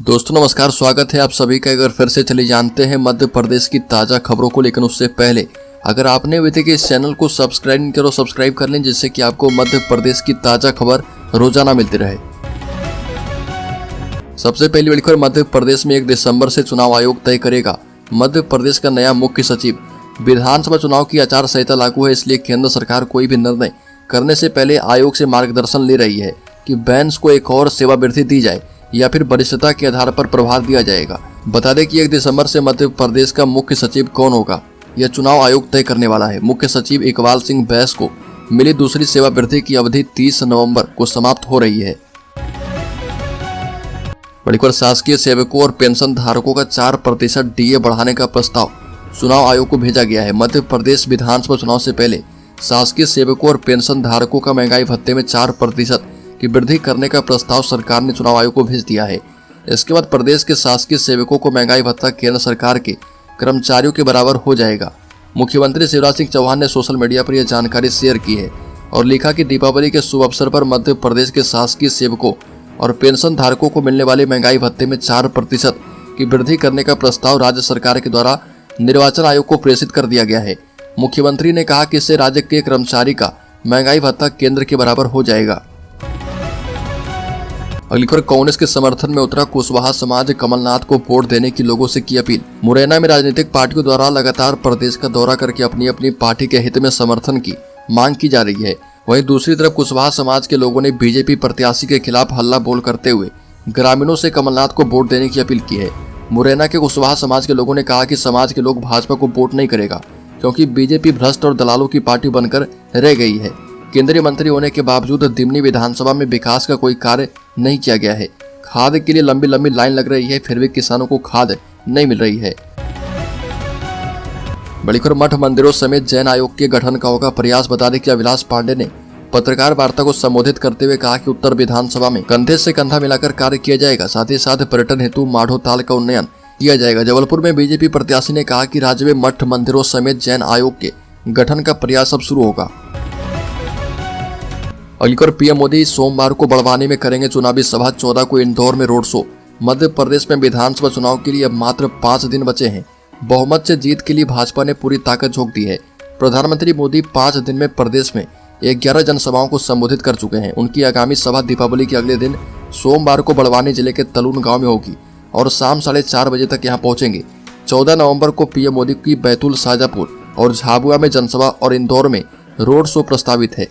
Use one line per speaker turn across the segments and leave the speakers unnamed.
दोस्तों नमस्कार, स्वागत है आप सभी का। अगर फिर से चलिए जानते हैं मध्य प्रदेश की ताज़ा खबरों को, लेकिन उससे पहले अगर आपने अभी तक इस चैनल को सब्सक्राइब नहीं करो, सब्सक्राइब कर लें, जिससे कि आपको मध्य प्रदेश की ताज़ा खबर रोजाना मिलती रहे। सबसे पहली बड़ी खबर, मध्य प्रदेश में 1 दिसंबर से चुनाव आयोग तय करेगा मध्य प्रदेश का नया मुख्य सचिव। विधानसभा चुनाव की आचार संहिता लागू है, इसलिए केंद्र सरकार कोई भी निर्णय करने से पहले आयोग से मार्गदर्शन ले रही है कि बैंस को एक और सेवा वृद्धि दी जाए या फिर वरिष्ठता के आधार पर प्रभार दिया जाएगा। बता दें कि 1 दिसंबर से मध्य प्रदेश का मुख्य सचिव कौन होगा, यह चुनाव आयोग तय करने वाला है। मुख्य सचिव इकबाल सिंह बैस को मिली दूसरी सेवा वृद्धि की अवधि 30 नवंबर को समाप्त हो रही है। बड़ी खबर, शासकीय सेवकों और पेंशन धारकों का 4% डीए बढ़ाने का प्रस्ताव चुनाव आयोग को भेजा गया है। मध्य प्रदेश विधानसभा चुनाव से पहले शासकीय सेवकों और पेंशन धारकों का महंगाई भत्ते में 4% की वृद्धि करने का प्रस्ताव सरकार ने चुनाव आयोग को भेज दिया है। इसके बाद प्रदेश के शासकीय सेवकों को महंगाई भत्ता केंद्र सरकार के कर्मचारियों के बराबर हो जाएगा। मुख्यमंत्री शिवराज सिंह चौहान ने सोशल मीडिया पर यह जानकारी शेयर की है और लिखा कि दीपावली के शुभ अवसर पर मध्य प्रदेश के शासकीय सेवकों और पेंशन धारकों को मिलने वाले महंगाई भत्ते में 4% की वृद्धि करने का प्रस्ताव राज्य सरकार के द्वारा निर्वाचन आयोग को प्रेषित कर दिया गया है। मुख्यमंत्री ने कहा कि इससे राज्य के कर्मचारी का महंगाई भत्ता केंद्र के बराबर हो जाएगा। अगली खबर, कांग्रेस के समर्थन में उतरा कुशवाहा समाज, कमलनाथ को वोट देने की लोगों से की अपील। मुरैना में राजनीतिक पार्टियों द्वारा लगातार प्रदेश का दौरा करके अपनी अपनी पार्टी के हित में समर्थन की मांग की जा रही है। वहीं दूसरी तरफ कुशवाहा समाज के लोगों ने बीजेपी प्रत्याशी के खिलाफ हल्ला बोल करते हुए ग्रामीणों से कमलनाथ को वोट देने की अपील की है। मुरैना के कुशवाहा समाज के लोगों ने कहा कि समाज के लोग भाजपा को वोट नहीं करेगा, क्योंकि बीजेपी भ्रष्ट और दलालों की पार्टी बनकर रह गई है। केंद्रीय मंत्री होने के बावजूद दिमनी विधानसभा में विकास का कोई कार्य नहीं किया गया है। खाद के लिए लंबी लंबी लाइन लग रही है, फिर भी किसानों को खाद नहीं मिल रही है। बड़ी खबर, मठ मंदिरों समेत जैन आयोग के गठन का होगा प्रयास। बता दें कि अविनाश पांडे ने पत्रकार वार्ता को संबोधित करते हुए कहा कि उत्तर विधानसभा में कंधे से कंधा मिलाकर कार्य किया जाएगा, साथ ही साथ पर्यटन हेतु माढ़ो ताल का उन्नयन किया जाएगा। जबलपुर में बीजेपी प्रत्याशी ने कहा कि राज्य में मठ मंदिरों समेत जैन आयोग के गठन का प्रयास अब शुरू होगा। अगली खबर, पीएम मोदी सोमवार को बड़वानी में करेंगे चुनावी सभा, 14 को इंदौर में रोड शो। मध्य प्रदेश में विधानसभा चुनाव के लिए अब मात्र 5 दिन बचे हैं। बहुमत से जीत के लिए भाजपा ने पूरी ताकत झोंक दी है। प्रधानमंत्री मोदी 5 दिन में प्रदेश में 11 जनसभाओं को संबोधित कर चुके हैं। उनकी आगामी सभा दीपावली के अगले दिन सोमवार को बड़वानी जिले के तलून गांव में होगी और शाम 4:30 बजे तक यहां पहुंचेंगे। 14 नवंबर को पीएम मोदी की बैतूल, शाजापुर और झाबुआ में जनसभा और इंदौर में रोड शो प्रस्तावित है।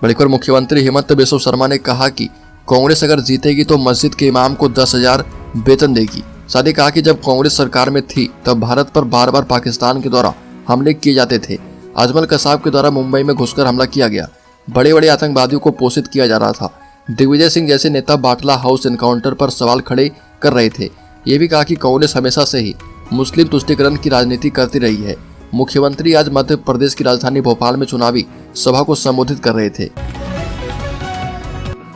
बड़ी खबर, मुख्यमंत्री हेमंत बिस्वा शर्मा ने कहा कि कांग्रेस अगर जीतेगी तो मस्जिद के इमाम को 10,000 वेतन देगी। साथ ही कहा कि जब कांग्रेस सरकार में थी तब भारत पर बार बार पाकिस्तान के द्वारा हमले किए जाते थे। अजमल कसाब के द्वारा मुंबई में घुसकर हमला किया गया, बड़े बड़े आतंकवादियों को पोषित किया जा रहा था। दिग्विजय सिंह जैसे नेता बाटला हाउस एनकाउंटर पर सवाल खड़े कर रहे थे। ये भी कहा कि कांग्रेस हमेशा से ही मुस्लिम तुष्टीकरण की राजनीति करती रही है। मुख्यमंत्री आज मध्य प्रदेश की राजधानी भोपाल में चुनावी सभा को संबोधित कर रहे थे।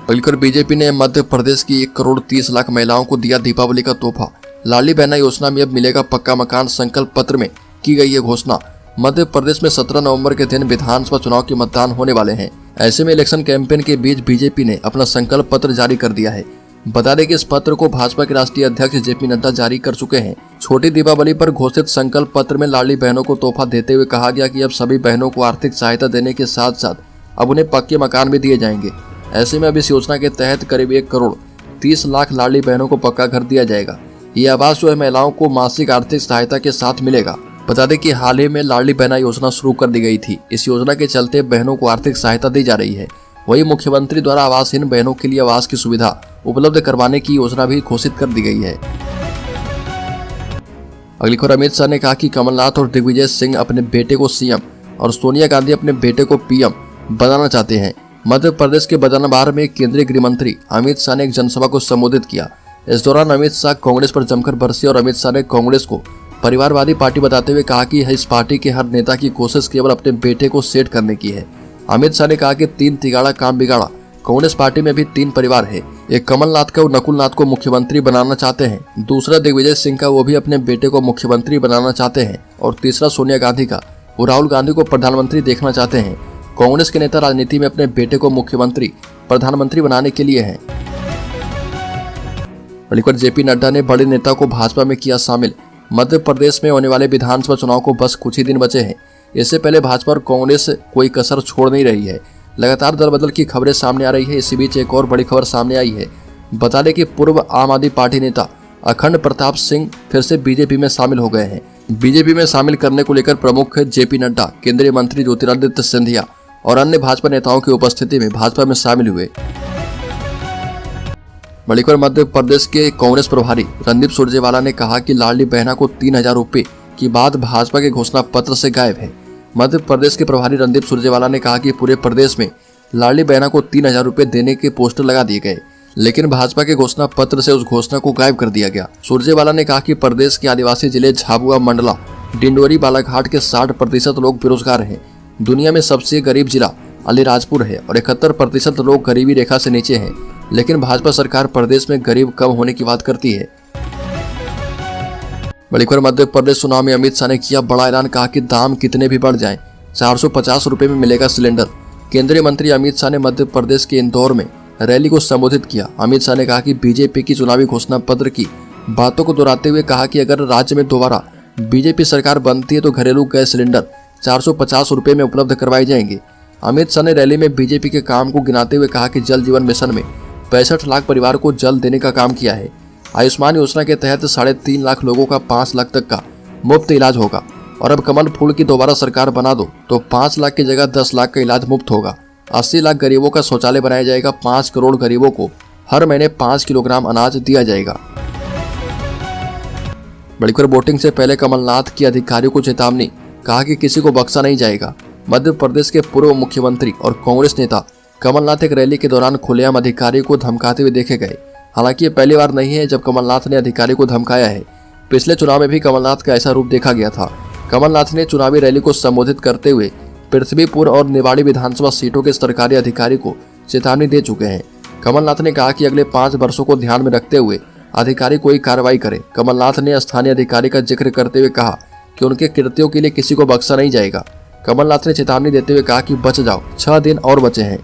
बल्कि बीजेपी ने मध्य प्रदेश की 1,30,00,000 महिलाओं को दिया दीपावली का तोहफा। लाडली बहना योजना में अब मिलेगा पक्का मकान, संकल्प पत्र में की गई है घोषणा। मध्य प्रदेश में 17 नवंबर के दिन विधानसभा चुनाव के मतदान होने वाले हैं। ऐसे में इलेक्शन कैंपेन के बीच बीजेपी ने अपना संकल्प पत्र जारी कर दिया है। बता दें कि इस पत्र को भाजपा के राष्ट्रीय अध्यक्ष जेपी नड्डा जारी कर चुके हैं। छोटी दीपावली पर घोषित संकल्प पत्र में लाडली बहनों को तोहफा देते हुए कहा गया कि अब सभी बहनों को आर्थिक सहायता देने के साथ साथ अब उन्हें पक्के मकान भी दिए जाएंगे। ऐसे में अब इस योजना के तहत करीब 1,30,00,000 लाडली बहनों को पक्का घर दिया जाएगा। ये आवास जो है महिलाओं को मासिक आर्थिक सहायता के साथ मिलेगा। बता दें कि हाल ही में लाडली बहना योजना शुरू कर दी गई थी। इस योजना के चलते बहनों को आर्थिक सहायता दी जा रही है। वहीं मुख्यमंत्री द्वारा आवासहीन बहनों के लिए आवास की सुविधा उपलब्ध करवाने की योजना भी घोषित कर दी गई है। अगली खबर, अमित शाह ने कहा कि कमलनाथ और दिग्विजय सिंह अपने बेटे को सीएम और सोनिया गांधी अपने बेटे को पीएम बनाना चाहते हैं। मध्य प्रदेश के बदनबार में केंद्रीय गृह मंत्री अमित शाह ने एक जनसभा को संबोधित किया। इस दौरान अमित शाह कांग्रेस पर जमकर बरसे और अमित शाह ने कांग्रेस को परिवारवादी पार्टी बताते हुए कहा कि इस पार्टी के हर नेता की कोशिश केवल अपने बेटे को सेट करने की है। अमित शाह ने कहा कि 3 तिगाड़ा काम बिगाड़ा। कांग्रेस पार्टी में भी 3 परिवार है। एक कमलनाथ का, वो नकुलनाथ को मुख्यमंत्री बनाना चाहते हैं। दूसरा दिग्विजय सिंह का, वो भी अपने बेटे को मुख्यमंत्री बनाना चाहते हैं। और तीसरा सोनिया गांधी का, वो राहुल गांधी को प्रधानमंत्री देखना चाहते हैं। कांग्रेस के नेता राजनीति में अपने बेटे को मुख्यमंत्री, प्रधानमंत्री बनाने के लिए हैं। बल्कि जेपी नड्डा ने बड़े नेता को भाजपा में किया शामिल। मध्य प्रदेश में होने वाले विधानसभा चुनाव को बस कुछ ही दिन बचे हैं। इससे पहले भाजपा और कांग्रेस कोई कसर छोड़ नहीं रही है। लगातार दल बदल की खबरें सामने आ रही है। इसी बीच एक और बड़ी खबर सामने आई है। बता दें कि पूर्व आम आदमी पार्टी नेता अखंड प्रताप सिंह फिर से बीजेपी में शामिल हो गए हैं। बीजेपी में शामिल करने को लेकर प्रमुख जेपी नड्डा, केंद्रीय मंत्री ज्योतिरादित्य सिंधिया और अन्य भाजपा नेताओं की उपस्थिति में भाजपा में शामिल हुए। बड़ी खबर मध्य प्रदेश के कांग्रेस प्रभारी रणदीप सुरजेवाला ने कहा कि लाडली बहना को 3000 रुपए की बात भाजपा के घोषणा पत्र से गायब है। मध्य प्रदेश के प्रभारी रणदीप सुरजेवाला ने कहा कि पूरे प्रदेश में लाडली बहना को 3000 रुपए देने के पोस्टर लगा दिए गए, लेकिन भाजपा के घोषणा पत्र से उस घोषणा को गायब कर दिया गया। सुरजेवाला ने कहा कि प्रदेश के आदिवासी जिले झाबुआ, मंडला, डिंडोरी, बालाघाट के 60% लोग बेरोजगार हैं। दुनिया में सबसे गरीब जिला अलीराजपुर है और 71% लोग गरीबी रेखा से नीचे हैं, लेकिन भाजपा सरकार प्रदेश में गरीब कम होने की बात करती है। बड़ी खबर मध्य प्रदेश चुनाव में अमित शाह ने किया बड़ा ऐलान, कहा कि दाम कितने भी बढ़ जाएं, 450 रुपए में मिलेगा सिलेंडर। केंद्रीय मंत्री अमित शाह ने मध्य प्रदेश के इंदौर में रैली को संबोधित किया। अमित शाह ने कहा कि बीजेपी की चुनावी घोषणा पत्र की बातों को दोहराते हुए कहा कि अगर राज्य में दोबारा बीजेपी सरकार बनती है तो घरेलू गैस सिलेंडर 450 रुपए में उपलब्ध करवाए जाएंगे। अमित शाह ने रैली में बीजेपी के काम को गिनाते हुए कहा कि जल जीवन मिशन में 65 लाख परिवार को जल देने का काम किया है। आयुष्मान योजना के तहत 3.5 लाख लोगों का 5 लाख तक का मुफ्त इलाज होगा और अब कमल फूल की दोबारा सरकार बना दो तो 5 लाख की जगह 10 लाख का इलाज मुफ्त होगा। 80 लाख गरीबों का शौचालय बनाया जाएगा। 5 करोड़ गरीबों को हर महीने 5 किलोग्राम अनाज दिया जाएगा। बड़ी खबर वोटिंग से पहले कमलनाथ की अधिकारियों को चेतावनी, कहा कि किसी को बख्शा नहीं जाएगा। मध्य प्रदेश के पूर्व मुख्यमंत्री और कांग्रेस नेता कमलनाथ एक रैली के दौरान खुलेआम अधिकारियों को धमकाते हुए देखे गए। हालांकि ये पहली बार नहीं है जब कमलनाथ ने अधिकारी को धमकाया है। पिछले चुनाव में भी कमलनाथ का ऐसा रूप देखा गया था। कमलनाथ ने चुनावी रैली को संबोधित करते हुए पृथ्वीपुर और निवाड़ी विधानसभा सीटों के सरकारी अधिकारी को चेतावनी दे चुके हैं। कमलनाथ ने कहा कि अगले 5 वर्षों को ध्यान में रखते हुए अधिकारी कोई कार्रवाई करे। कमलनाथ ने स्थानीय अधिकारी का जिक्र करते हुए कहा कि उनके कृत्यों के लिए किसी को बख्शा नहीं जाएगा। कमलनाथ ने चेतावनी देते हुए कहा कि बच जाओ, 6 दिन और बचे हैं।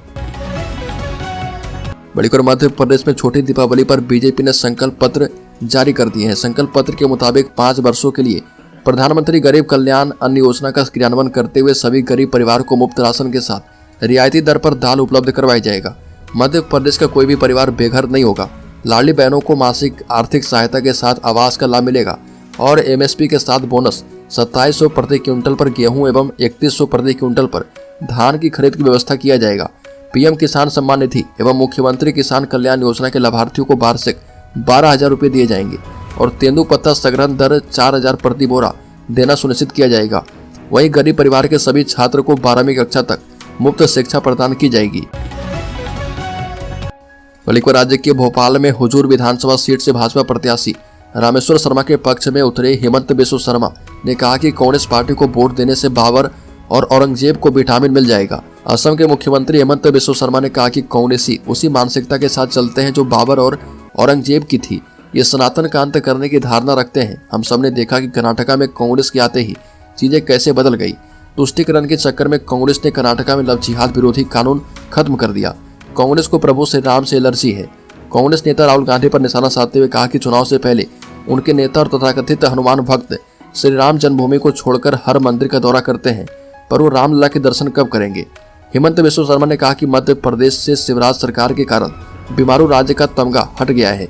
बड़ी खबर मध्य प्रदेश में छोटी दीपावली पर बीजेपी ने संकल्प पत्र जारी कर दिए हैं। संकल्प पत्र के मुताबिक 5 वर्षों के लिए प्रधानमंत्री गरीब कल्याण अन्न योजना का क्रियान्वयन करते हुए सभी गरीब परिवार को मुफ्त राशन के साथ रियायती दर पर दाल उपलब्ध करवाई जाएगा। मध्य प्रदेश का कोई भी परिवार बेघर नहीं होगा। लाडली बहनों को मासिक आर्थिक सहायता के साथ आवास का लाभ मिलेगा और एमएसपी के साथ बोनस 2700 प्रति क्विंटल पर गेहूं एवं 3100 प्रति क्विंटल पर धान की खरीद की व्यवस्था किया जाएगा। पीएम किसान सम्मान निधि एवं मुख्यमंत्री किसान कल्याण योजना के लाभार्थियों को वार्षिक 12,000 रुपये दिए जाएंगे और तेंदुपत्ता संग्रहण दर 4,000 प्रति बोरा देना सुनिश्चित किया जाएगा। वहीं गरीब परिवार के सभी छात्र को 12वीं कक्षा तक मुफ्त शिक्षा प्रदान की जाएगी। बल्कि राज्य के भोपाल में हुजूर विधानसभा सीट से भाजपा प्रत्याशी रामेश्वर शर्मा के पक्ष में उतरे हेमंत बिस्व शर्मा ने कहा कि कांग्रेस पार्टी को वोट देने से बाबर और औरंगजेब को विटामिन मिल जाएगा। असम के मुख्यमंत्री हेमंत बिस्व शर्मा ने कहा कि कांग्रेसी उसी मानसिकता के साथ चलते हैं जो बाबर और औरंगजेब की थी। ये सनातन का अंत करने की धारणा रखते हैं। हम सबने देखा कि कर्नाटका में कांग्रेस के आते ही चीजें कैसे बदल गई। तुष्टिकरण के चक्कर में कांग्रेस ने कर्नाटका में लव जिहाद विरोधी कानून खत्म कर दिया। कांग्रेस को प्रभु श्री राम से एलर्जी है। कांग्रेस नेता राहुल गांधी पर निशाना साधते हुए कहा कि चुनाव से पहले उनके नेता और तथाकथित हनुमान भक्त श्री राम जन्मभूमि को छोड़कर हर मंदिर का दौरा करते हैं, पर वो रामलला के दर्शन कब करेंगे। हेमंत बिस्व शर्मा ने कहा कि मध्य प्रदेश से शिवराज सरकार के कारण बीमारू राज्य का तमगा हट गया है।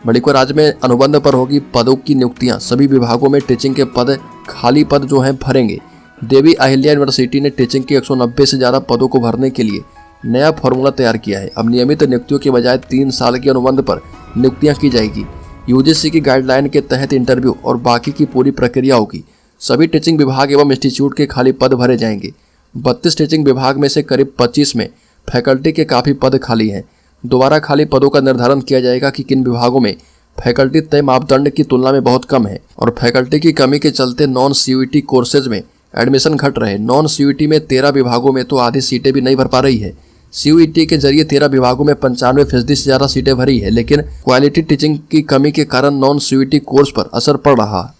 मणिपुर राज्य में अनुबंध पर होगी पदों की नियुक्तियां। सभी विभागों में टीचिंग के पद खाली पद जो हैं भरेंगे। देवी अहिल्या यूनिवर्सिटी ने टीचिंग के 190 से ज्यादा पदों को भरने के लिए नया फॉर्मूला तैयार किया है। अब नियमित नियुक्तियों के बजाय 3 साल के अनुबंध पर नियुक्तियां की जाएगी। यूजीसी की गाइडलाइन के तहत इंटरव्यू और बाकी की पूरी प्रक्रिया होगी। सभी टीचिंग विभाग एवं इंस्टीट्यूट के खाली पद भरे जाएंगे। 32 टीचिंग विभाग में से करीब 25 में फैकल्टी के काफ़ी पद खाली हैं। दोबारा खाली पदों का निर्धारण किया जाएगा कि किन विभागों में फैकल्टी तय मापदंड की तुलना में बहुत कम है और फैकल्टी की कमी के चलते नॉन सीयूईटी कोर्सेज में एडमिशन घट रहे। नॉन सीयूईटी में 13 विभागों में तो आधी सीटें भी नहीं भर पा रही है। सीयूईटी के जरिए 13 विभागों में 95% से ज़्यादा सीटें भरी है, लेकिन क्वालिटी टीचिंग की कमी के कारण नॉन सीयूईटी कोर्स पर असर पड़ रहा।